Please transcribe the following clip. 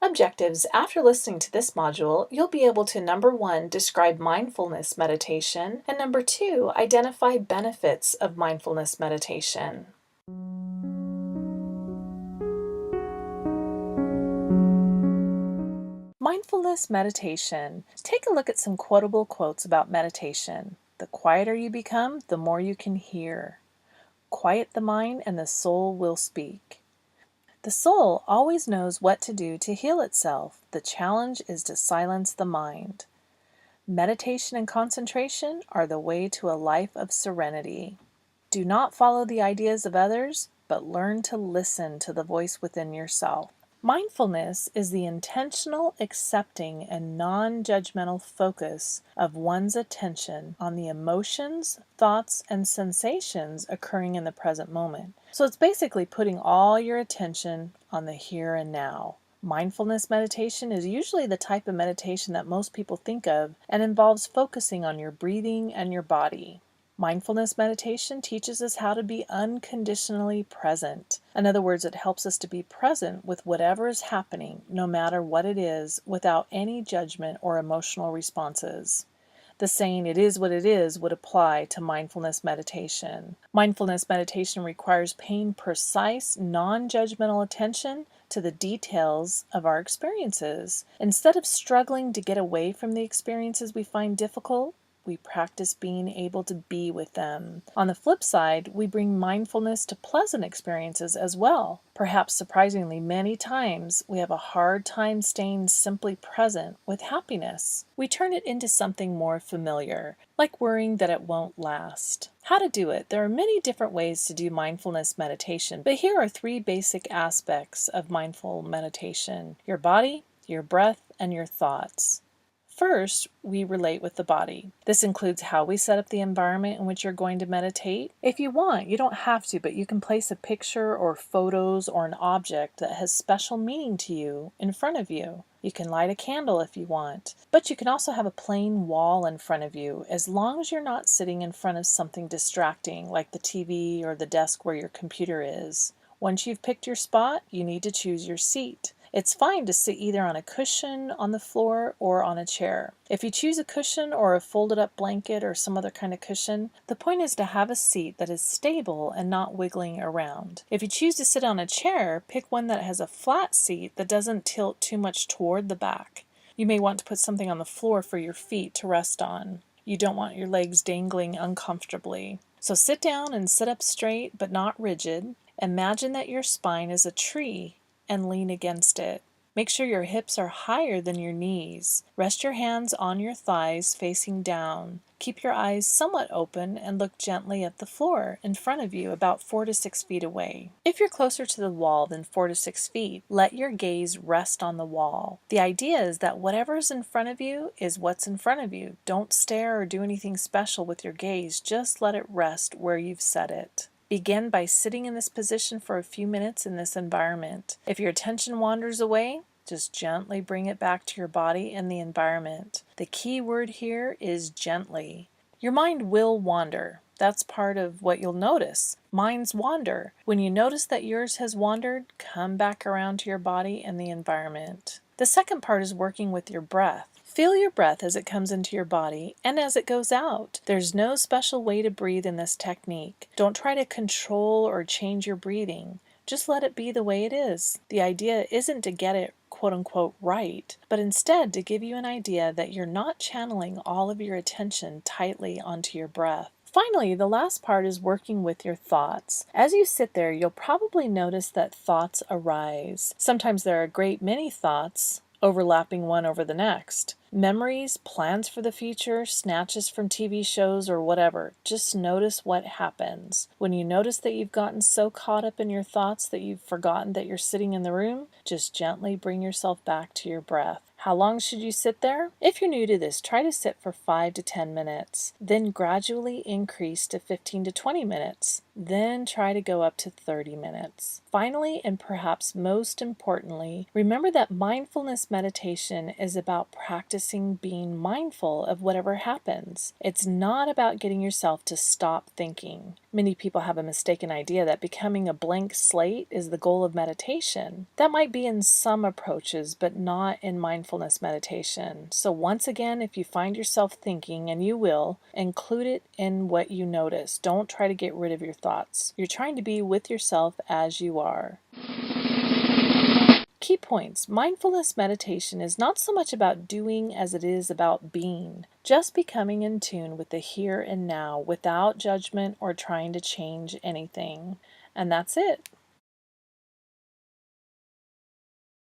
Objectives. After listening to this module, you'll be able to number 1, describe mindfulness meditation, and number 2, identify benefits of mindfulness meditation. Mindfulness meditation. Take a look at some quotable quotes about meditation. The quieter you become, the more you can hear. Quiet the mind and the soul will speak. The soul always knows what to do to heal itself. The challenge is to silence the mind. Meditation and concentration are the way to a life of serenity. Do not follow the ideas of others, but learn to listen to the voice within yourself. Mindfulness is the intentional, accepting, and non-judgmental focus of one's attention on the emotions, thoughts, and sensations occurring in the present moment. So it's basically putting all your attention on the here and now. Mindfulness meditation is usually the type of meditation that most people think of and involves focusing on your breathing and your body. Mindfulness meditation teaches us how to be unconditionally present. In other words, it helps us to be present with whatever is happening, no matter what it is, without any judgment or emotional responses. The saying, "it is what it is," would apply to mindfulness meditation. Mindfulness meditation requires paying precise, non-judgmental attention to the details of our experiences. Instead of struggling to get away from the experiences we find difficult, we practice being able to be with them. On the flip side, we bring mindfulness to pleasant experiences as well. Perhaps surprisingly, many times we have a hard time staying simply present with happiness. We turn it into something more familiar, like worrying that it won't last. How to do it? There are many different ways to do mindfulness meditation, but here are 3 basic aspects of mindful meditation: your body, your breath, and your thoughts. First, we relate with the body. This includes how we set up the environment in which you're going to meditate. If you want, you don't have to, but you can place a picture or photos or an object that has special meaning to you in front of you. You can light a candle if you want, but you can also have a plain wall in front of you, as long as you're not sitting in front of something distracting like the TV or the desk where your computer is. Once you've picked your spot, you need to choose your seat. It's fine to sit either on a cushion on the floor or on a chair. If you choose a cushion or a folded up blanket or some other kind of cushion, the point is to have a seat that is stable and not wiggling around. If you choose to sit on a chair, pick one that has a flat seat that doesn't tilt too much toward the back. You may want to put something on the floor for your feet to rest on. You don't want your legs dangling uncomfortably. So sit down and sit up straight but not rigid. Imagine that your spine is a tree and lean against it. Make sure your hips are higher than your knees. Rest your hands on your thighs facing down. Keep your eyes somewhat open and look gently at the floor in front of you, about 4 to 6 feet away. If you're closer to the wall than 4 to 6 feet, let your gaze rest on the wall. The idea is that whatever is in front of you is what's in front of you. Don't stare or do anything special with your gaze. Just let it rest where you've set it. Begin by sitting in this position for a few minutes in this environment. If your attention wanders away, just gently bring it back to your body and the environment. The key word here is gently. Your mind will wander. That's part of what you'll notice. Minds wander. When you notice that yours has wandered, come back around to your body and the environment. The second part is working with your breath. Feel your breath as it comes into your body and as it goes out. There's no special way to breathe in this technique. Don't try to control or change your breathing. Just let it be the way it is. The idea isn't to get it quote-unquote right, but instead to give you an idea that you're not channeling all of your attention tightly onto your breath. Finally, the last part is working with your thoughts. As you sit there, you'll probably notice that thoughts arise. Sometimes there are a great many thoughts overlapping one over the next. Memories, plans for the future, snatches from TV shows or whatever. Just notice what happens. When you notice that you've gotten so caught up in your thoughts that you've forgotten that you're sitting in the room, just gently bring yourself back to your breath. How long should you sit there? If you're new to this, try to sit for 5 to 10 minutes. Then gradually increase to 15 to 20 minutes. Then try to go up to 30 minutes. Finally, and perhaps most importantly, remember that mindfulness meditation is about practicing being mindful of whatever happens. It's not about getting yourself to stop thinking. Many people have a mistaken idea that becoming a blank slate is the goal of meditation. That might be in some approaches, but not in mindfulness meditation. So once again, if you find yourself thinking, and you will, include it in what you notice. Don't try to get rid of your thoughts. You're trying to be with yourself as you are. Key points. Mindfulness meditation is not so much about doing as it is about being. Just becoming in tune with the here and now without judgment or trying to change anything. And that's it.